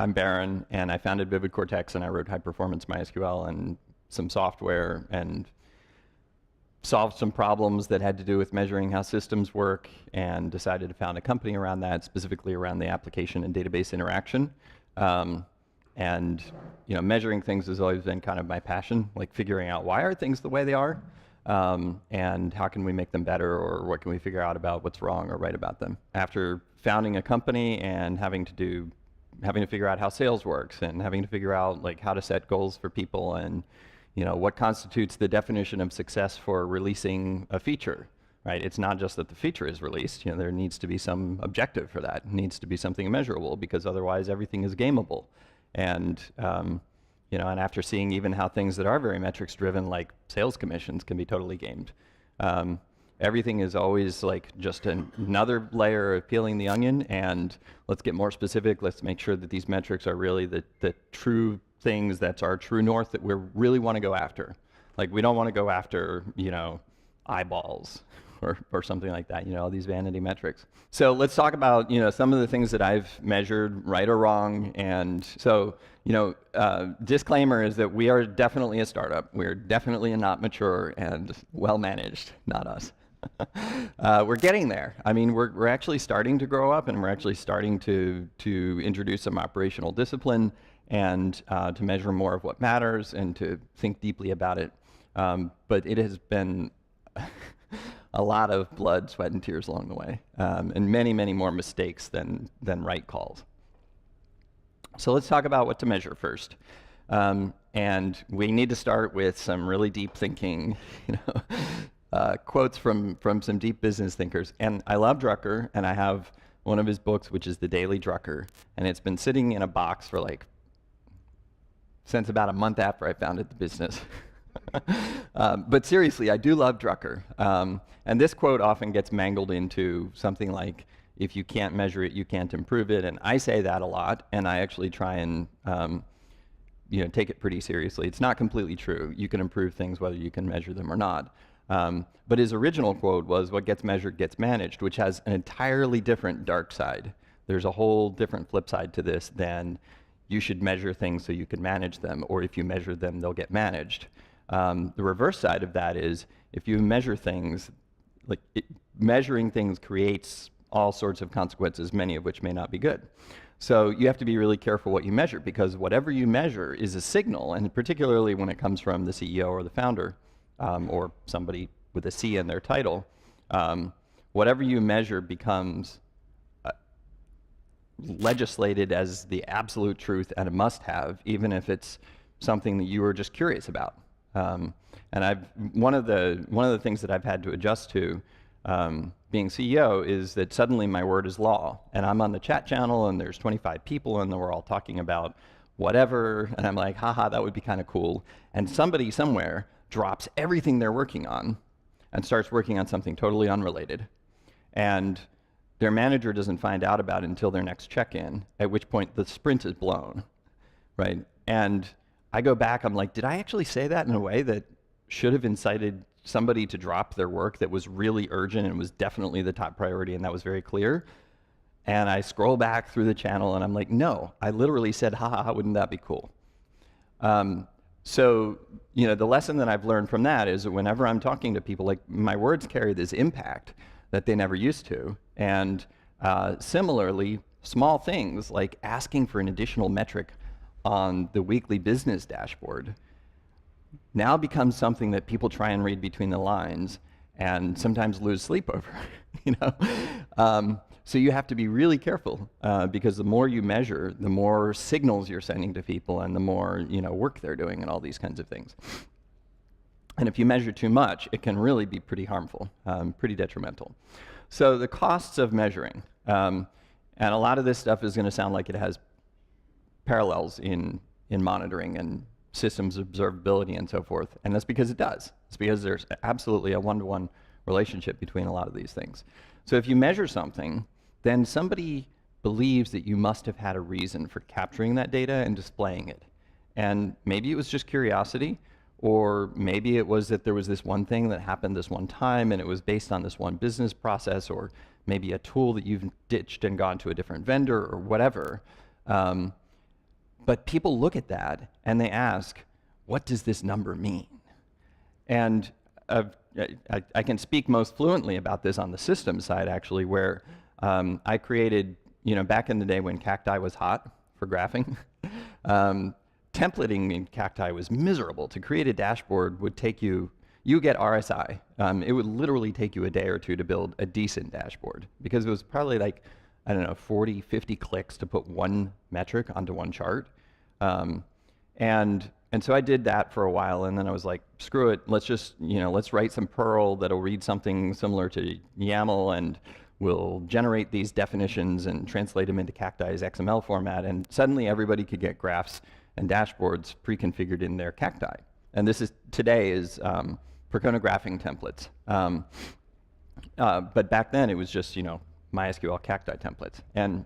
I'm Baron, and I founded Vivid Cortex, and I wrote high-performance MySQL and some software, and solved some problems that had to do with measuring how systems work, and decided to found a company around that, specifically around the application and database interaction. And measuring things has always been kind of my passion, like figuring out why are things the way they are, and how can we make them better, or what can we figure out about what's wrong or right about them. After founding a company and having to figure out how sales works, and having to figure out like how to set goals for people, and what constitutes the definition of success for releasing a feature, right? It's not just that the feature is released. There needs to be some objective for that. It needs to be something measurable, because otherwise everything is gameable. And and after seeing even how things that are very metrics driven, like sales commissions, can be totally gamed, everything is always like just another layer of peeling the onion, and let's get more specific. Let's make sure that these metrics are really the true things, that's our true north, that we really want to go after. Like, we don't want to go after, eyeballs or something like that, all these vanity metrics. So let's talk about, some of the things that I've measured, right or wrong. And so, disclaimer is that we are definitely a startup. We're definitely not mature and well-managed, not us. We're getting there. I mean, we're actually starting to grow up, and we're actually starting to introduce some operational discipline, and to measure more of what matters, and to think deeply about it. But it has been a lot of blood, sweat, and tears along the way, and many, many more mistakes than right calls. So let's talk about what to measure first. And we need to start with some really deep thinking, quotes from some deep business thinkers. And I love Drucker, and I have one of his books, which is The Daily Drucker, and it's been sitting in a box for since about a month after I founded the business. But seriously, I do love Drucker. And this quote often gets mangled into something like, if you can't measure it, you can't improve it. And I say that a lot, and I actually try and take it pretty seriously. It's not completely true. You can improve things whether you can measure them or not. But his original quote was, what gets measured gets managed, which has an entirely different dark side. There's a whole different flip side to this than you should measure things so you can manage them, or if you measure them, they'll get managed. The reverse side of that is, if you measure things, measuring things creates all sorts of consequences, many of which may not be good. So you have to be really careful what you measure, because whatever you measure is a signal, and particularly when it comes from the CEO or the founder, or somebody with a C in their title, whatever you measure becomes legislated as the absolute truth and a must-have, even if it's something that you were just curious about. And one of the things that I've had to adjust to, being CEO, is that suddenly my word is law, and I'm on the chat channel, and there's 25 people, and we're all talking about whatever, and I'm like, haha, that would be kind of cool. And somebody somewhere drops everything they're working on and starts working on something totally unrelated, and their manager doesn't find out about it until their next check-in, at which point the sprint is blown, right? And I go back, I'm like, did I actually say that in a way that should have incited somebody to drop their work that was really urgent and was definitely the top priority, and that was very clear? And I scroll back through the channel, and I'm like, no, I literally said, ha, wouldn't that be cool? So, the lesson that I've learned from that is that whenever I'm talking to people, my words carry this impact that they never used to. And similarly, small things like asking for an additional metric on the weekly business dashboard now becomes something that people try and read between the lines and sometimes lose sleep over. So you have to be really careful, because the more you measure, the more signals you're sending to people, and the more work they're doing, and all these kinds of things. And if you measure too much, it can really be pretty harmful, pretty detrimental. So the costs of measuring, and a lot of this stuff is going to sound like it has parallels in monitoring and systems observability and so forth, and that's because it does. It's because there's absolutely a one-to-one relationship between a lot of these things. So if you measure something, then somebody believes that you must have had a reason for capturing that data and displaying it. And maybe it was just curiosity, or maybe it was that there was this one thing that happened this one time, and it was based on this one business process, or maybe a tool that you've ditched and gone to a different vendor, or whatever. But people look at that and they ask, what does this number mean? And I can speak most fluently about this on the systems side, actually, where I created, back in the day when Cacti was hot for graphing, templating in Cacti was miserable. To create a dashboard would take you get RSI. It would literally take you a day or two to build a decent dashboard, because it was probably like, I don't know, 40, 50 clicks to put one metric onto one chart. And so I did that for a while, and then I was like, screw it, let's just, let's write some Perl that'll read something similar to YAML, and we'll generate these definitions and translate them into Cacti's XML format, and suddenly everybody could get graphs and dashboards pre-configured in their Cacti. And this is, today is Percona graphing templates. But back then it was just, MySQL Cacti templates. And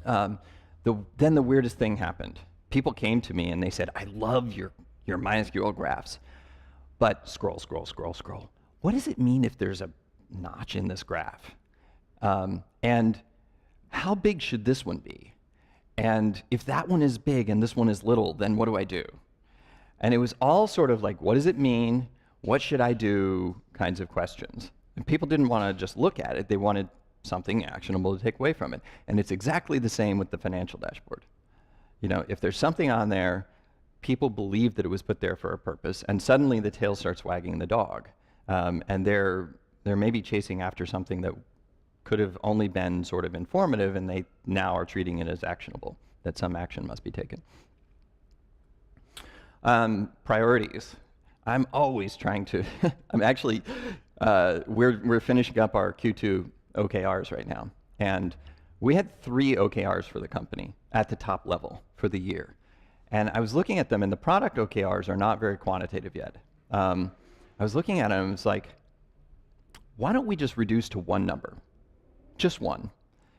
then the weirdest thing happened. People came to me and they said, I love your MySQL graphs, but scroll, scroll, scroll, scroll. What does it mean if there's a notch in this graph? And how big should this one be? And if that one is big and this one is little, then what do I do? And it was all sort of like, what does it mean? What should I do? Kinds of questions. And people didn't want to just look at it. They wanted something actionable to take away from it. And it's exactly the same with the financial dashboard. If there's something on there, people believe that it was put there for a purpose, and suddenly the tail starts wagging the dog. And they're maybe chasing after something that could have only been sort of informative, and they now are treating it as actionable, that some action must be taken. Priorities. I'm always trying to, I'm actually, we're finishing up our Q2 OKRs right now. And we had 3 OKRs for the company at the top level for the year. And I was looking at them, and the product OKRs are not very quantitative yet. I was looking at them, and it's like, why don't we just reduce to one number? Just one.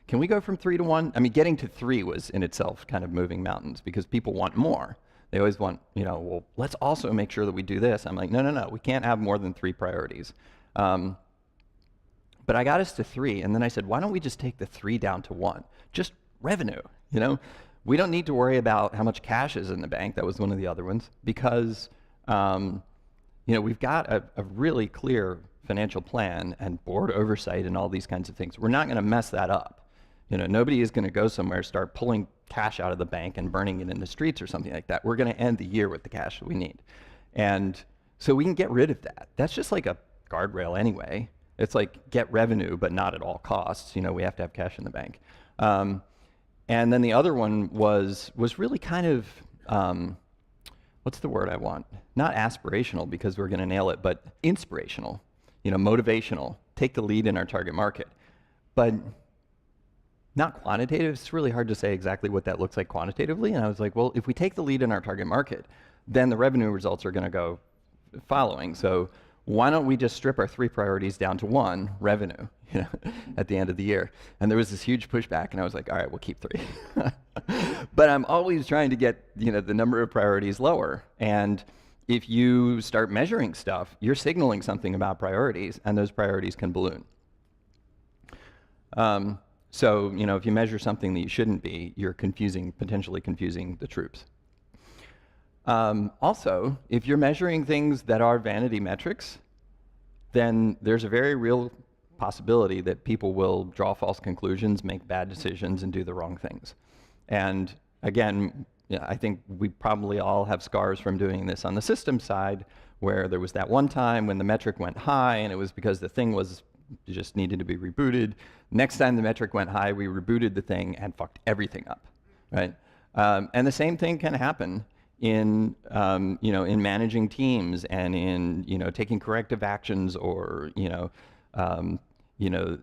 Can we go from 3 to 1? I mean, getting to 3 was in itself kind of moving mountains, because people want more. They always want, well, let's also make sure that we do this. I'm like, no, we can't have more than 3 priorities. But I got us to 3, and then I said, why don't we just take the 3 down to 1? Just revenue, We don't need to worry about how much cash is in the bank. That was one of the other ones, because we've got a really clear financial plan and board oversight and all these kinds of things. We're not going to mess that up. Nobody is going to go somewhere, start pulling cash out of the bank and burning it in the streets or something like that. We're going to end the year with the cash that we need. And so we can get rid of that. That's just like a guardrail anyway. It's like get revenue, but not at all costs. We have to have cash in the bank. And then the other one was really kind of, what's the word I want? Not aspirational, because we're going to nail it, but inspirational, motivational. Take the lead in our target market. But not quantitative. It's really hard to say exactly what that looks like quantitatively. And I was like, well, if we take the lead in our target market, then the revenue results are going to go following. So why don't we just strip our 3 priorities down to 1, revenue, at the end of the year? And there was this huge pushback, and I was like, all right, we'll keep 3. But I'm always trying to get, the number of priorities lower. And if you start measuring stuff, you're signaling something about priorities, and those priorities can balloon. So, if you measure something that you shouldn't be, you're potentially confusing the troops. Also, if you're measuring things that are vanity metrics, then there's a very real possibility that people will draw false conclusions, make bad decisions, and do the wrong things. And again, I think we probably all have scars from doing this on the system side, where there was that one time when the metric went high, and it was because the thing just needed to be rebooted. Next time the metric went high, we rebooted the thing and fucked everything up, right? And the same thing can happen in in managing teams and in taking corrective actions, or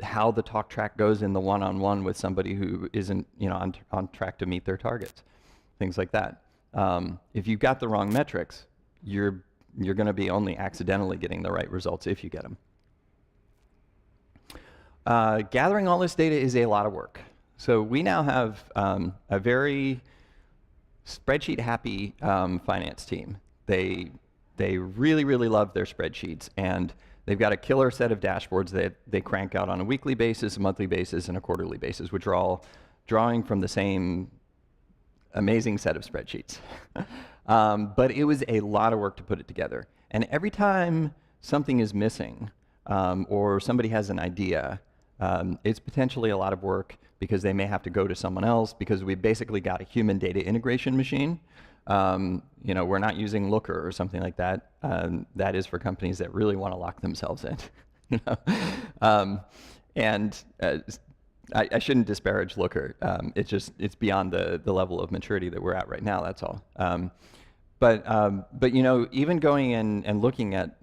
how the talk track goes in the one-on-one with somebody who isn't on track to meet their targets, things like that. If you've got the wrong metrics, you're going to be only accidentally getting the right results if you get them. Gathering all this data is a lot of work. So we now have a very spreadsheet-happy finance team. They really, really love their spreadsheets, and they've got a killer set of dashboards that they crank out on a weekly basis, a monthly basis, and a quarterly basis, which are all drawing from the same amazing set of spreadsheets. But it was a lot of work to put it together. And every time something is missing, or somebody has an idea, it's potentially a lot of work because they may have to go to someone else because we basically got a human data integration machine. We're not using Looker or something like that. That is for companies that really want to lock themselves in. I shouldn't disparage Looker. It's beyond the level of maturity that we're at right now. That's all. But even going in and looking at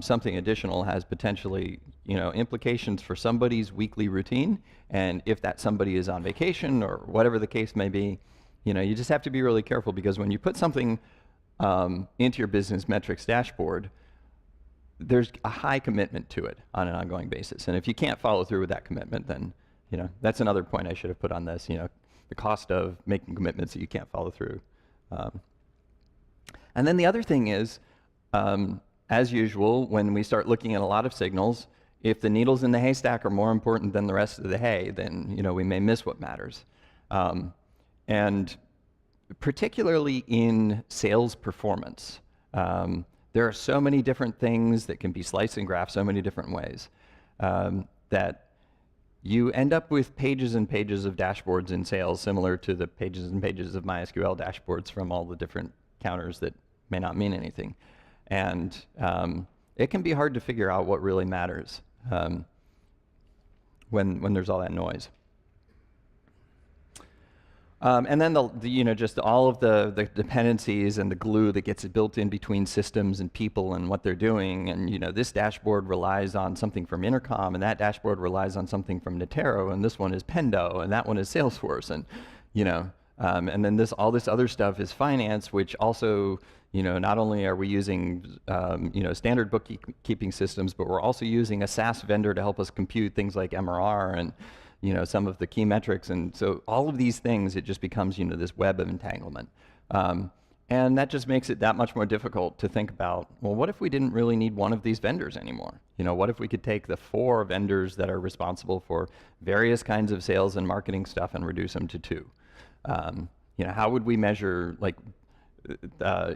something additional has potentially implications for somebody's weekly routine, and if that somebody is on vacation or whatever the case may be, you just have to be really careful, because when you put something into your business metrics dashboard, there's a high commitment to it on an ongoing basis, and if you can't follow through with that commitment, then that's another point I should have put on this. The cost of making commitments that you can't follow through. And then the other thing is, as usual, when we start looking at a lot of signals, if the needles in the haystack are more important than the rest of the hay, then we may miss what matters. And particularly in sales performance, there are so many different things that can be sliced and graphed so many different ways, that you end up with pages and pages of dashboards in sales similar to the pages and pages of MySQL dashboards from all the different counters that may not mean anything. And it can be hard to figure out what really matters when there's all that noise. And then just all of the dependencies and the glue that gets built in between systems and people and what they're doing. And this dashboard relies on something from Intercom, and that dashboard relies on something from Natero, and this one is Pendo, and that one is Salesforce, and and then all this other stuff is finance, which also not only are we using standard bookkeeping systems, but we're also using a SaaS vendor to help us compute things like MRR and some of the key metrics. And so all of these things, it just becomes this web of entanglement. And that just makes it that much more difficult to think about, well, what if we didn't really need one of these vendors anymore? What if we could take the 4 vendors that are responsible for various kinds of sales and marketing stuff and reduce them to 2? How would we measure, like,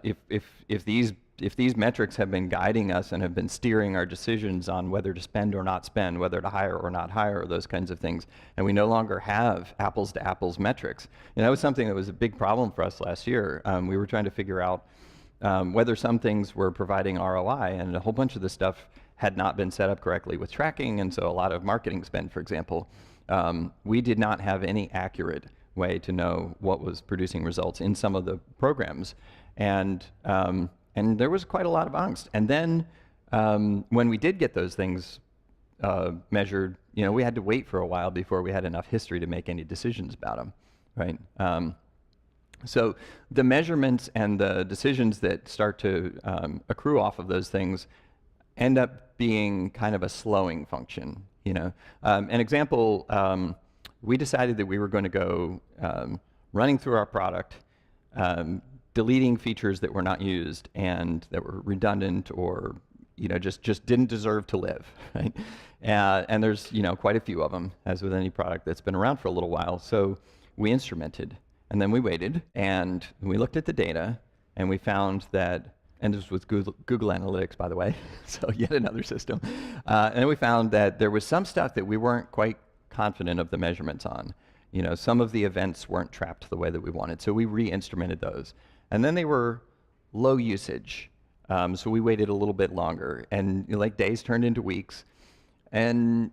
if these metrics have been guiding us and have been steering our decisions on whether to spend or not spend, whether to hire or not hire, those kinds of things, and we no longer have apples to apples metrics? That was something that was a big problem for us last year. We were trying to figure out whether some things were providing ROI, and a whole bunch of the stuff had not been set up correctly with tracking, and so a lot of marketing spend, for example, we did not have any accurate way to know what was producing results in some of the programs. And there was quite a lot of angst. And then when we did get those things measured, we had to wait for a while before we had enough history to make any decisions about them, right? So the measurements and the decisions that start to accrue off of those things end up being kind of a slowing function. An example, we decided that we were going to go running through our product, deleting features that were not used and that were redundant or just didn't deserve to live, right? And there's quite a few of them, as with any product that's been around for a little while. So we instrumented, and then we waited, and we looked at the data, and we found that, and this was Google Analytics, by the way, so yet another system, and we found that there was some stuff that we weren't quite confident of the measurements on. Some of the events weren't trapped the way that we wanted, so we re-instrumented those. And then they were low usage, so we waited a little bit longer, and days turned into weeks. And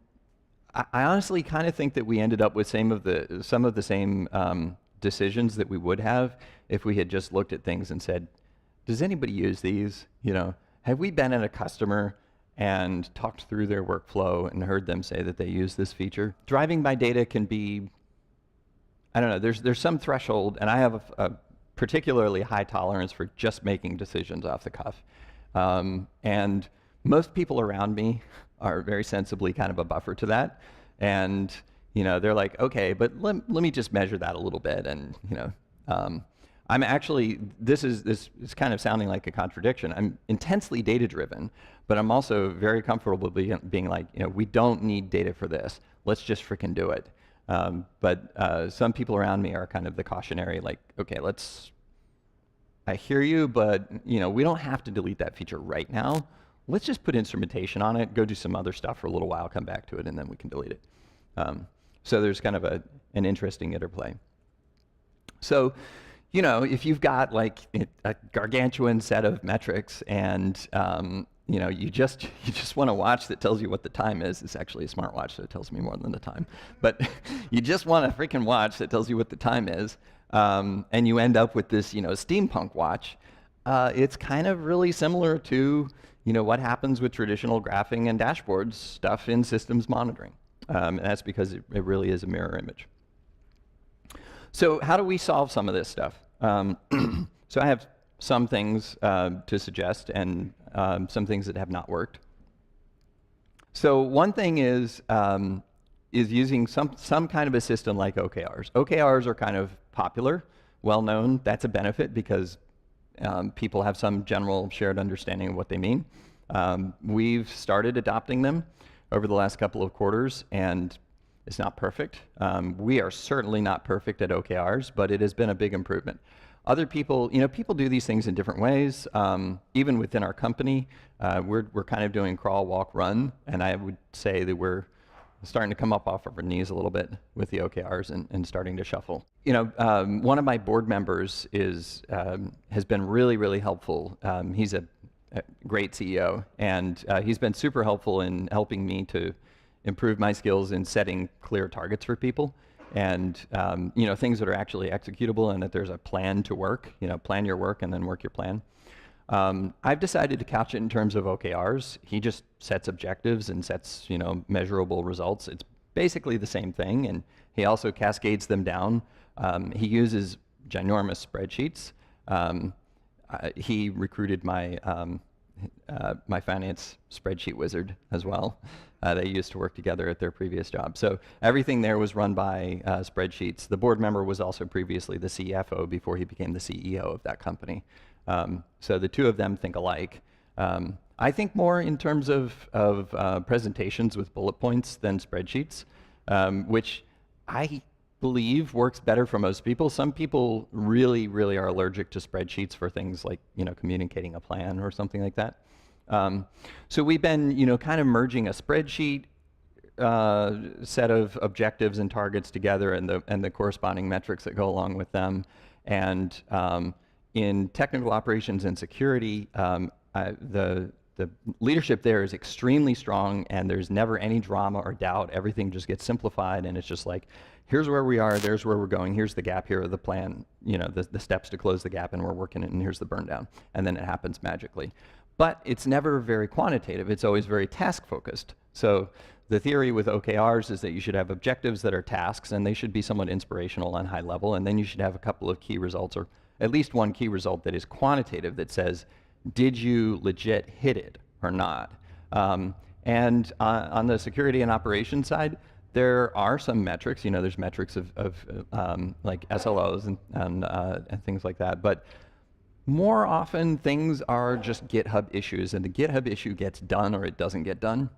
I honestly kind of think that we ended up with some of the same decisions that we would have if we had just looked at things and said, does anybody use these? Have we been at a customer and talked through their workflow and heard them say that they use this feature? Driving by data can be, I don't know, there's some threshold, and I have a particularly high tolerance for just making decisions off the cuff. And most people around me are very sensibly kind of a buffer to that. And they're like, okay, but let me just measure that a little bit. And I'm actually, this is kind of sounding like a contradiction. I'm intensely data-driven, but I'm also very comfortable being like, we don't need data for this. Let's just frickin' do it. But some people around me are kind of the cautionary, like, okay, I hear you, but we don't have to delete that feature right now. Let's just put instrumentation on it, go do some other stuff for a little while, come back to it, and then we can delete it. So there's kind of an interesting interplay. So, if you've got like a gargantuan set of metrics and you just want a watch that tells you what the time is. It's actually a smartwatch, so it tells me more than the time. But you just want a freaking watch that tells you what the time is, and you end up with this, steampunk watch. It's kind of really similar to, what happens with traditional graphing and dashboards stuff in systems monitoring. And that's because it really is a mirror image. So how do we solve some of this stuff? So I have some things to suggest and some things that have not worked. So one thing is using some kind of a system like OKRs. OKRs are kind of popular, well known. That's a benefit because people have some general shared understanding of what they mean. We've started adopting them over the last couple of quarters, and it's not perfect. We are certainly not perfect at OKRs, but it has been a big improvement. Other people, people do these things in different ways. Even within our company, we're kind of doing crawl, walk, run, and I would say that we're starting to come up off of our knees a little bit with the OKRs and starting to shuffle. One of my board members has been really, really helpful. He's a great CEO, and he's been super helpful in helping me to improve my skills in setting clear targets for people. And things that are actually executable and that there's a plan to work, plan your work and then work your plan. I've decided to couch it in terms of OKRs. He just sets objectives and sets, measurable results. It's basically the same thing, and he also cascades them down. He uses ginormous spreadsheets. He recruited my my finance spreadsheet wizard as well. They used to work together at their previous job. So everything there was run by spreadsheets. The board member was also previously the CFO before he became the CEO of that company. So the two of them think alike. I think more in terms of presentations with bullet points than spreadsheets, which I believe works better for most people. Some people really, really are allergic to spreadsheets for things like, communicating a plan or something like that. So we've been, kind of merging a spreadsheet set of objectives and targets together and the corresponding metrics that go along with them. And in technical operations and security, the leadership there is extremely strong, and there's never any drama or doubt. Everything just gets simplified, and it's just like, here's where we are, there's where we're going, here's the gap, here are the plan, the steps to close the gap, and we're working it, and here's the burn down. And then it happens magically. But it's never very quantitative, it's always very task-focused. So the theory with OKRs is that you should have objectives that are tasks, and they should be somewhat inspirational and high level, and then you should have a couple of key results, or at least one key result that is quantitative that says, did you legit hit it or not? And on the security and operations side, there are some metrics. There's metrics of like SLOs and things like that. But more often, things are just GitHub issues, and the GitHub issue gets done or it doesn't get done.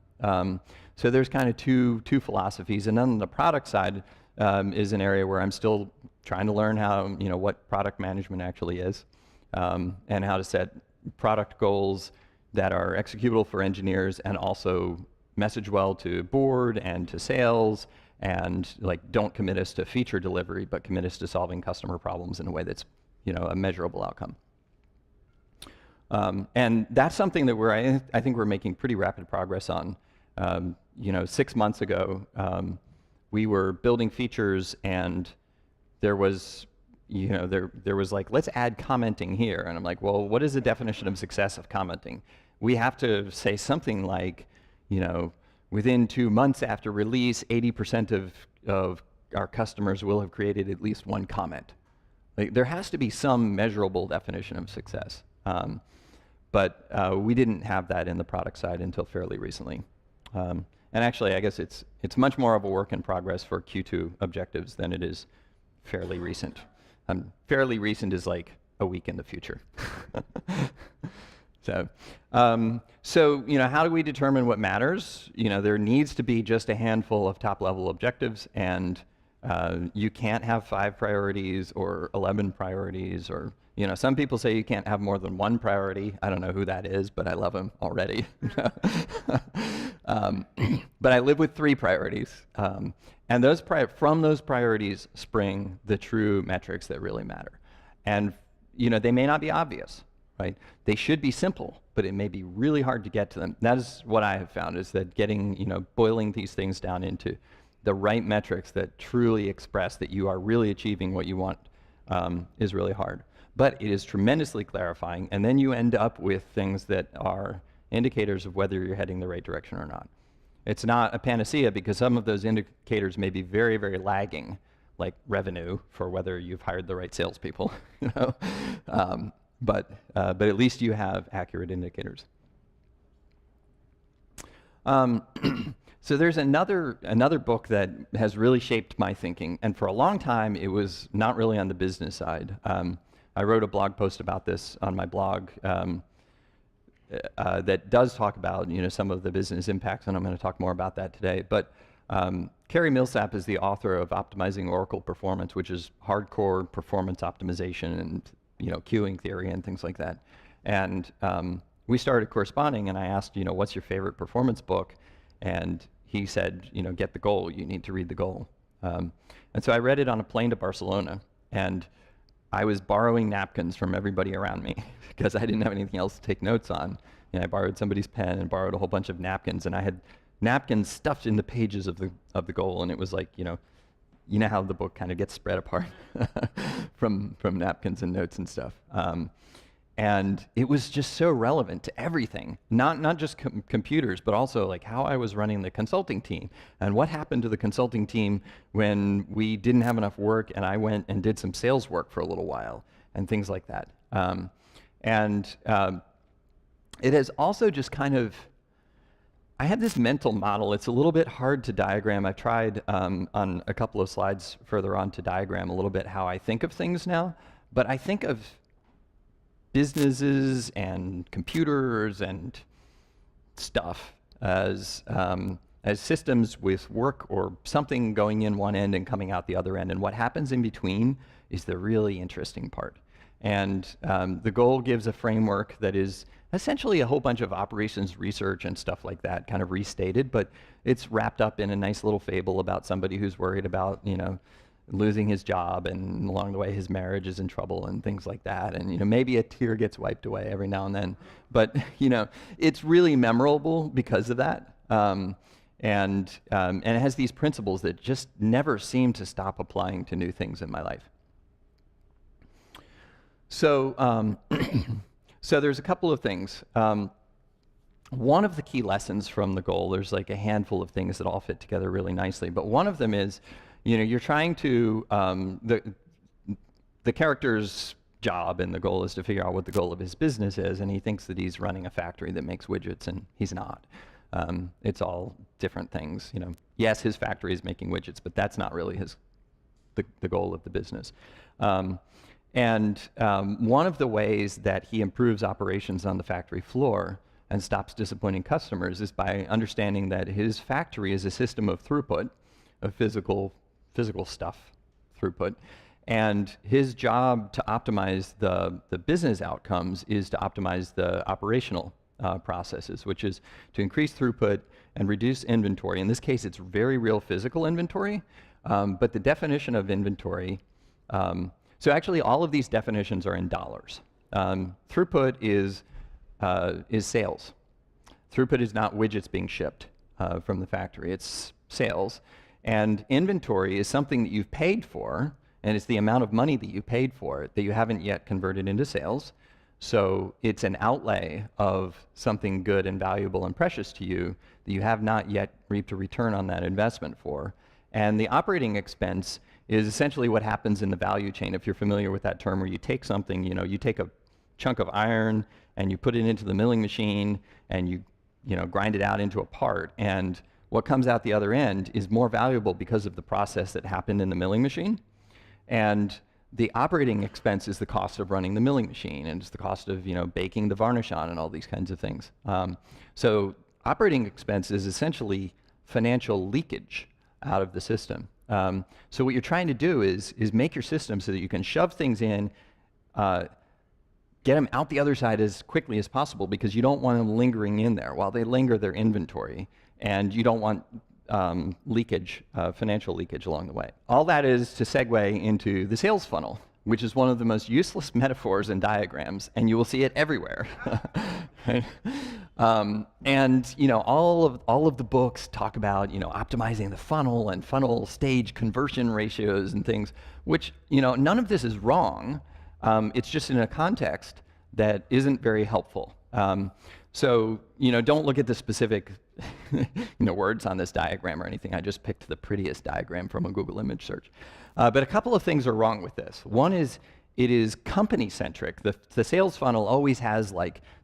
So there's kind of two philosophies. And then on the product side is an area where I'm still trying to learn how, what product management actually is, and how to set product goals that are executable for engineers and also message well to board and to sales, and like don't commit us to feature delivery, but commit us to solving customer problems in a way that's a measurable outcome. And that's something that I think we're making pretty rapid progress on. 6 months ago, we were building features, and there was there was like, let's add commenting here. And I'm like, well, what is the definition of success of commenting? We have to say something like, within 2 months after release, 80% of our customers will have created at least one comment. Like, there has to be some measurable definition of success. But we didn't have that in the product side until fairly recently. And actually, I guess it's much more of a work in progress for Q2 objectives than it is fairly recent. Fairly recent is like a week in the future. So how do we determine what matters? There needs to be just a handful of top-level objectives, and You can't have 5 priorities or 11 priorities, or some people say you can't have more than 1 priority. I don't know who that is, but I love him already. But I live with 3 priorities, and from those priorities spring the true metrics that really matter. And they may not be obvious, right? They should be simple, but it may be really hard to get to them. That is what I have found, is that boiling these things down into the right metrics that truly express that you are really achieving what you want is really hard. But it is tremendously clarifying, and then you end up with things that are indicators of whether you're heading the right direction or not. It's not a panacea, because some of those indicators may be very, very lagging, like revenue for whether you've hired the right salespeople, but at least you have accurate indicators. So there's another book that has really shaped my thinking, and for a long time it was not really on the business side. I wrote a blog post about this on my blog that does talk about some of the business impacts, and I'm going to talk more about that today. But Carey Millsap is the author of Optimizing Oracle Performance, which is hardcore performance optimization and queuing theory and things like that. And we started corresponding, and I asked, what's your favorite performance book? And he said, get the goal. You need to read the goal. And so I read it on a plane to Barcelona, and I was borrowing napkins from everybody around me because I didn't have anything else to take notes on. And I borrowed somebody's pen and borrowed a whole bunch of napkins, and I had napkins stuffed in the pages of the goal, and it was like, how the book kind of gets spread apart from napkins and notes and stuff. And it was just so relevant to everything, not just computers, but also like how I was running the consulting team, and what happened to the consulting team when we didn't have enough work and I went and did some sales work for a little while, and things like that. It has also just kind of, I have this mental model. It's a little bit hard to diagram. I've tried on a couple of slides further on to diagram a little bit how I think of things now, but I think of businesses and computers and stuff as systems with work or something going in one end and coming out the other end, and what happens in between is the really interesting part. And the goal gives a framework that is essentially a whole bunch of operations research and stuff like that, kind of restated, but it's wrapped up in a nice little fable about somebody who's worried about, losing his job, and along the way his marriage is in trouble and things like that, and maybe a tear gets wiped away every now and then, but it's really memorable because of that, and it has these principles that just never seem to stop applying to new things in my life. So so there's a couple of things. One of the key lessons from the goal, there's like a handful of things that all fit together really nicely, but one of them is, you're trying to, the character's job and the goal is to figure out what the goal of his business is, and he thinks that he's running a factory that makes widgets, and he's not. It's all different things. Yes, his factory is making widgets, but that's not really the goal of the business. And one of the ways that he improves operations on the factory floor and stops disappointing customers is by understanding that his factory is a system of throughput, of physical stuff throughput, and his job to optimize the business outcomes is to optimize the operational processes, which is to increase throughput and reduce inventory. In this case, it's very real physical inventory, but the definition of inventory, so actually all of these definitions are in dollars. Throughput is sales. Throughput is not widgets being shipped from the factory, it's sales. And inventory is something that you've paid for, and it's the amount of money that you paid for it that you haven't yet converted into sales. So it's an outlay of something good and valuable and precious to you that you have not yet reaped a return on that investment for. And the operating expense is essentially what happens in the value chain. If you're familiar with that term, where you take something, you take a chunk of iron and you put it into the milling machine and you grind it out into a part, and what comes out the other end is more valuable because of the process that happened in the milling machine. And the operating expense is the cost of running the milling machine, and it's the cost of baking the varnish on and all these kinds of things. So operating expense is essentially financial leakage out of the system. So what you're trying to do is make your system so that you can shove things in, get them out the other side as quickly as possible, because you don't want them lingering in there. While they linger, they're inventory, and you don't want leakage, financial leakage along the way. All that is to segue into the sales funnel, which is one of the most useless metaphors and diagrams, and you will see it everywhere. Right? And all of the books talk about optimizing the funnel and funnel stage conversion ratios and things, which none of this is wrong. It's just in a context that isn't very helpful. So don't look at the specific words on this diagram or anything. I just picked the prettiest diagram from a Google image search. But a couple of things are wrong with this. One is it is company-centric. The sales funnel always has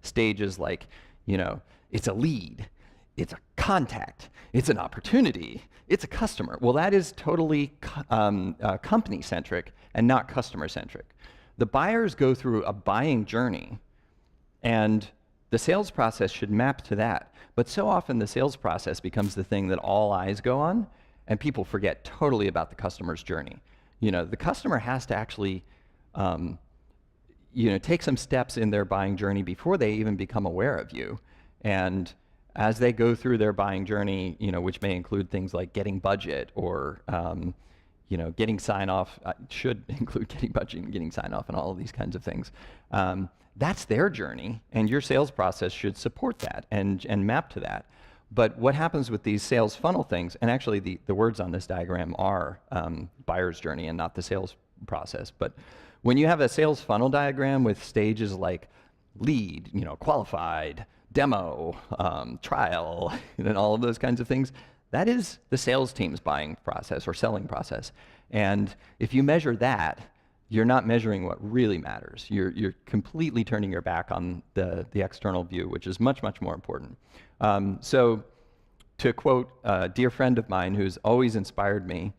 stages like, it's a lead, it's a contact, it's an opportunity, it's a customer. Well, that is totally company-centric and not customer-centric. The buyers go through a buying journey, and the sales process should map to that. But so often the sales process becomes the thing that all eyes go on, and people forget totally about the customer's journey. The customer has to actually take some steps in their buying journey before they even become aware of you. And as they go through their buying journey, which may include things like getting budget or getting sign-off, should include getting budget and getting sign-off and all of these kinds of things. That's their journey, and your sales process should support that and map to that. But what happens with these sales funnel things, and actually the words on this diagram are buyer's journey and not the sales process, but when you have a sales funnel diagram with stages like lead, qualified, demo, trial, and all of those kinds of things, that is the sales team's buying process or selling process. And if you measure that, you're not measuring what really matters. You're completely turning your back on the external view, which is much, much more important. So to quote a dear friend of mine who's always inspired me,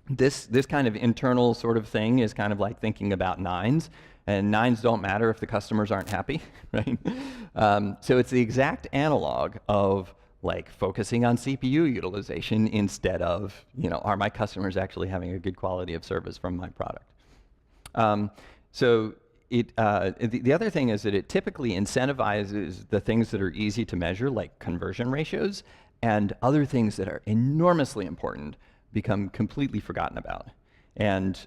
this kind of internal sort of thing is kind of like thinking about nines, and nines don't matter if the customers aren't happy, right? So it's the exact analog of focusing on CPU utilization instead of, are my customers actually having a good quality of service from my product? So the other thing is that it typically incentivizes the things that are easy to measure, like conversion ratios, and other things that are enormously important become completely forgotten about. And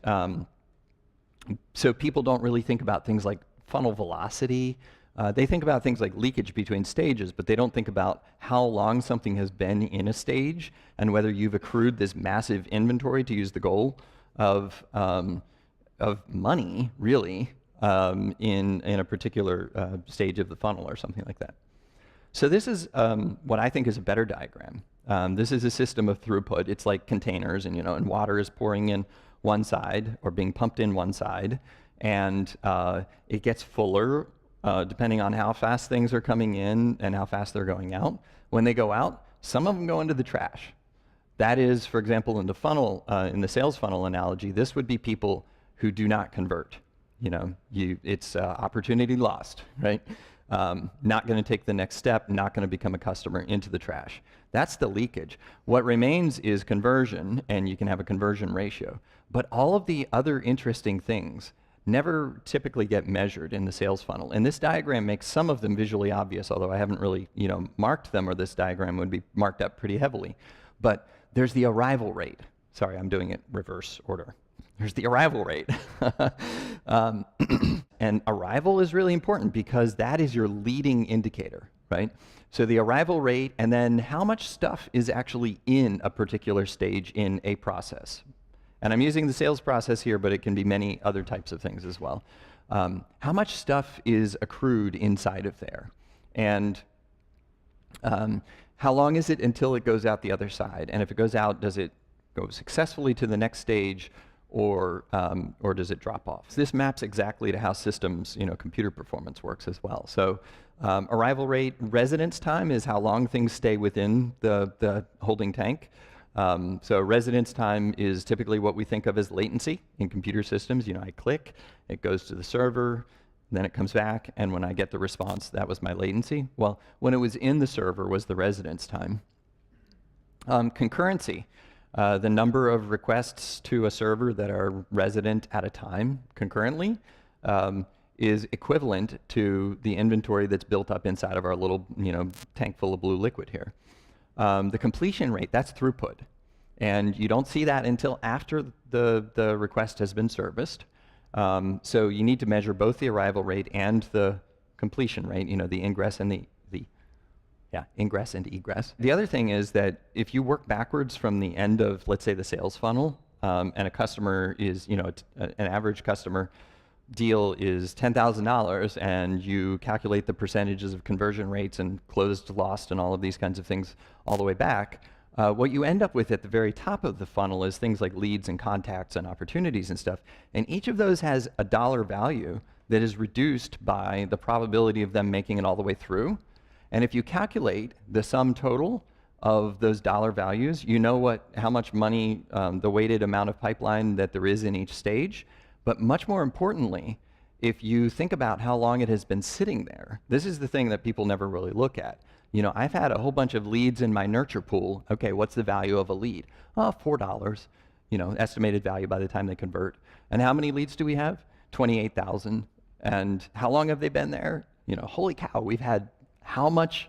so people don't really think about things like funnel velocity. They think about things like leakage between stages, but they don't think about how long something has been in a stage and whether you've accrued this massive inventory, to use the goal of money, really, in a particular stage of the funnel or something like that. So this is what I think is a better diagram. This is a system of throughput. It's like containers, and water is pouring in one side or being pumped in one side, and it gets fuller depending on how fast things are coming in and how fast they're going out. When they go out, some of them go into the trash. That is, for example, in the funnel, in the sales funnel analogy, this would be people who do not convert. It's opportunity lost, right? Not going to take the next step, not going to become a customer, into the trash. That's the leakage. What remains is conversion, and you can have a conversion ratio. But all of the other interesting things never typically get measured in the sales funnel. And this diagram makes some of them visually obvious, although I haven't really marked them, or this diagram would be marked up pretty heavily. But there's the arrival rate. Sorry, I'm doing it reverse order. There's the arrival rate. And arrival is really important because that is your leading indicator, right? So the arrival rate, and then how much stuff is actually in a particular stage in a process. And I'm using the sales process here, but it can be many other types of things as well. How much stuff is accrued inside of there? And how long is it until it goes out the other side? And if it goes out, does it go successfully to the next stage, or does it drop off? So this maps exactly to how systems, computer performance works as well. So arrival rate, residence time is how long things stay within the holding tank. So residence time is typically what we think of as latency in computer systems. I click, it goes to the server, then it comes back, and when I get the response, that was my latency. Well, when it was in the server was the residence time. Concurrency. The number of requests to a server that are resident at a time concurrently is equivalent to the inventory that's built up inside of our little tank full of blue liquid here. The completion rate, that's throughput. And you don't see that until after the request has been serviced. So you need to measure both the arrival rate and the completion rate, the ingress and ingress and egress. The other thing is that if you work backwards from the end of, let's say, the sales funnel, and a customer is, an average customer deal is $10,000, and you calculate the percentages of conversion rates and closed, lost, and all of these kinds of things all the way back, what you end up with at the very top of the funnel is things like leads and contacts and opportunities and stuff. And each of those has a dollar value that is reduced by the probability of them making it all the way through. And if you calculate the sum total of those dollar values, you know how much money, the weighted amount of pipeline that there is in each stage. But much more importantly, if you think about how long it has been sitting there, this is the thing that people never really look at. I've had a whole bunch of leads in my nurture pool. Okay, what's the value of a lead? Oh, $4, estimated value by the time they convert. And how many leads do we have? 28,000. And how long have they been there? Holy cow, we've had how much,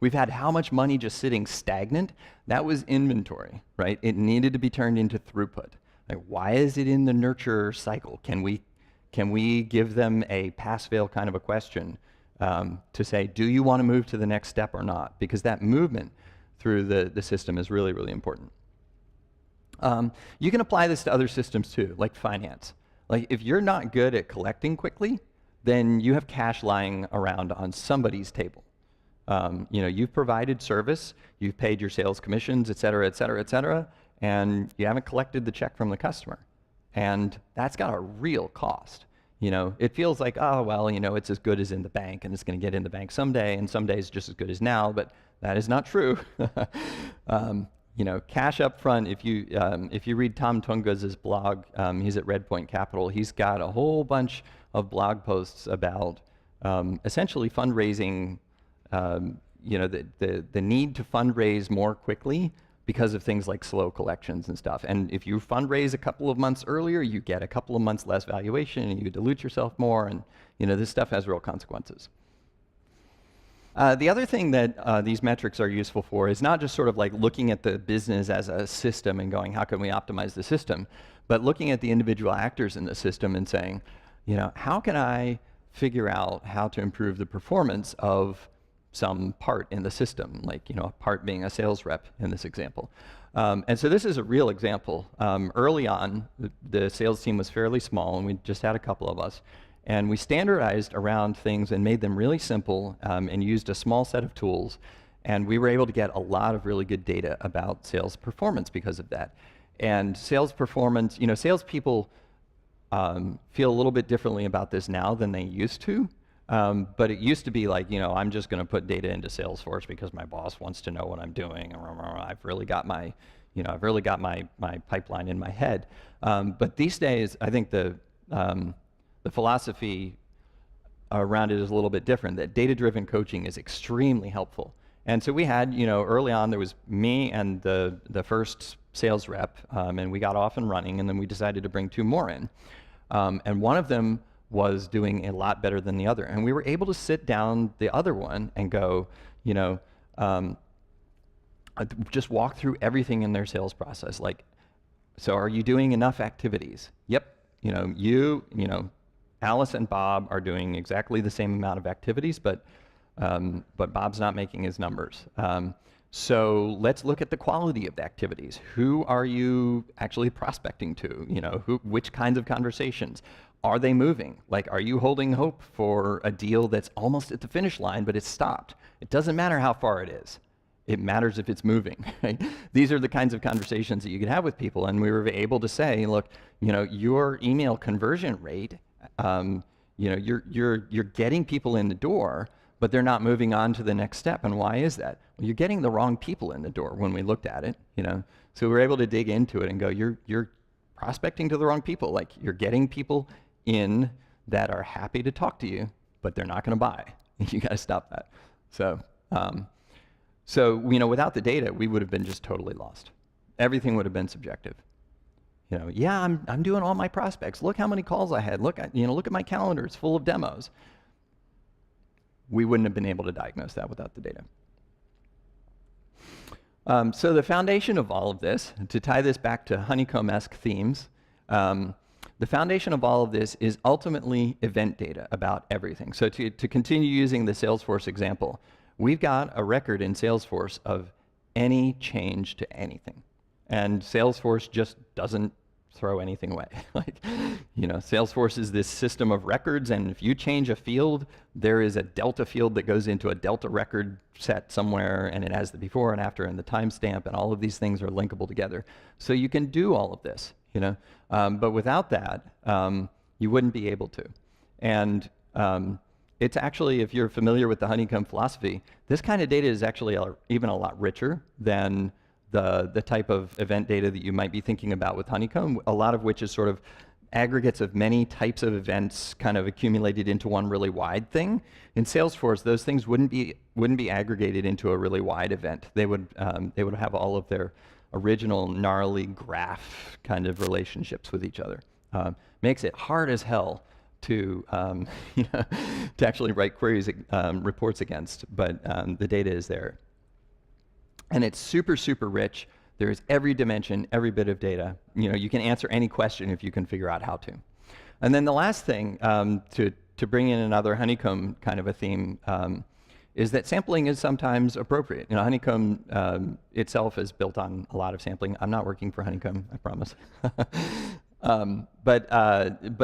we've had how much money just sitting stagnant? That was inventory, right? It needed to be turned into throughput. Like, why is it in the nurture cycle? Can we give them a pass-fail kind of a question to say, do you want to move to the next step or not? Because that movement through the system is really, really important. You can apply this to other systems too, like finance. Like, if you're not good at collecting quickly, then you have cash lying around on somebody's table. You've provided service, you've paid your sales commissions, et cetera, et cetera, et cetera, and you haven't collected the check from the customer. And that's got a real cost. It feels like, oh, well, it's as good as in the bank, and it's going to get in the bank someday, and someday is just as good as now, but that is not true. Cash up front, if you read Tom Tunga's blog, he's at Redpoint Capital, he's got a whole bunch of blog posts about essentially fundraising, the need to fundraise more quickly because of things like slow collections and stuff. And if you fundraise a couple of months earlier, you get a couple of months less valuation, and you dilute yourself more, and this stuff has real consequences. The other thing that these metrics are useful for is not just sort of like looking at the business as a system and going, how can we optimize the system, but looking at the individual actors in the system and saying, how can I figure out how to improve the performance of some part in the system, like a part being a sales rep in this example. And so this is a real example. Early on, the sales team was fairly small, and we just had a couple of us. And we standardized around things and made them really simple, and used a small set of tools. And we were able to get a lot of really good data about sales performance because of that. And sales performance, salespeople feel a little bit differently about this now than they used to. But it used to be like, I'm just going to put data into Salesforce because my boss wants to know what I'm doing. I've really got my pipeline in my head. But these days, I think the philosophy around it is a little bit different. That data-driven coaching is extremely helpful. And so we had, early on, there was me and the first sales rep, and we got off and running, and then we decided to bring 2 more in. And one of them was doing a lot better than the other. And we were able to sit down the other one and go, just walk through everything in their sales process. Like, so are you doing enough activities? Yep. Alice and Bob are doing exactly the same amount of activities, but Bob's not making his numbers. So let's look at the quality of the activities. Who are you actually prospecting to? Which kinds of conversations? Are they moving? Like, are you holding hope for a deal that's almost at the finish line, but it's stopped? It doesn't matter how far it is. It matters if it's moving. Right? These are the kinds of conversations that you can have with people, and we were able to say, look, your email conversion rate, you're getting people in the door, but they're not moving on to the next step. And why is that? Well, you're getting the wrong people in the door when we looked at it. So we were able to dig into it and go, you're prospecting to the wrong people. Like, you're getting people in that are happy to talk to you, but they're not going to buy. You got to stop that. So, without the data, we would have been just totally lost. everything would have been subjective. You know, yeah, I'm doing all my prospects. Look how many calls I had. Look at my calendar. It's full of demos. We wouldn't have been able to diagnose that without the data. So the foundation of all of this, to tie this back to honeycomb-esque themes, the foundation of all of this is ultimately event data about everything. So to continue using the Salesforce example, we've got a record in Salesforce of any change to anything. And Salesforce just doesn't throw anything away. Like, you know, Salesforce is this system of records, and if you change a field, there is a delta field that goes into a delta record set somewhere, and it has the before and after and the timestamp, and all of these things are linkable together. So you can do all of this, you know, but without that, you wouldn't be able to. And it's actually, if you're familiar with the honeycomb philosophy, this kind of data is actually even a lot richer than the type of event data that you might be thinking about with honeycomb, a lot of which is sort of aggregates of many types of events kind of accumulated into one really wide thing. In Salesforce, those things wouldn't be aggregated into a really wide event. They would have all of their original gnarly graph kind of relationships with each other. Makes it hard as hell to to actually write queries, reports against, but the data is there. And it's super, super rich. There's every dimension, every bit of data. You know, you can answer any question if you can figure out how to. And then the last thing, to bring in another honeycomb kind of a theme, is that sampling is sometimes appropriate. You know, honeycomb itself is built on a lot of sampling. I'm not working for honeycomb, I promise. But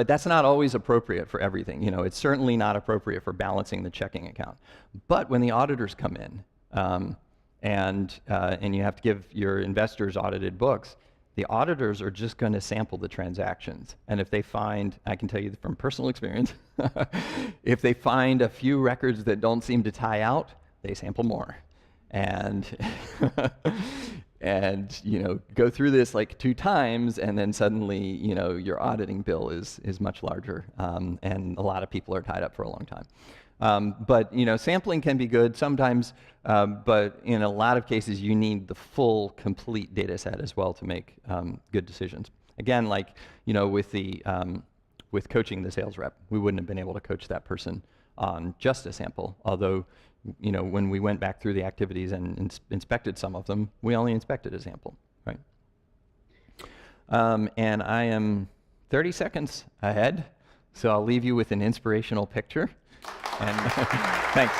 that's not always appropriate for everything. You know, it's certainly not appropriate for balancing the checking account. But when the auditors come in, and you have to give your investors audited books, the auditors are just going to sample the transactions. And if they find, I can tell you from personal experience, if they find a few records that don't seem to tie out, they sample more. And and you know, go through this like 2 times, and then suddenly, you know, your auditing bill is much larger, and a lot of people are tied up for a long time. But you know, sampling can be good sometimes, but in a lot of cases you need the full, complete data set as well to make good decisions. Again, like, you know, with coaching the sales rep, we wouldn't have been able to coach that person on just a sample. Although, you know, when we went back through the activities and inspected some of them, we only inspected a sample, right? And I am 30 seconds ahead, so I'll leave you with an inspirational picture. And thanks.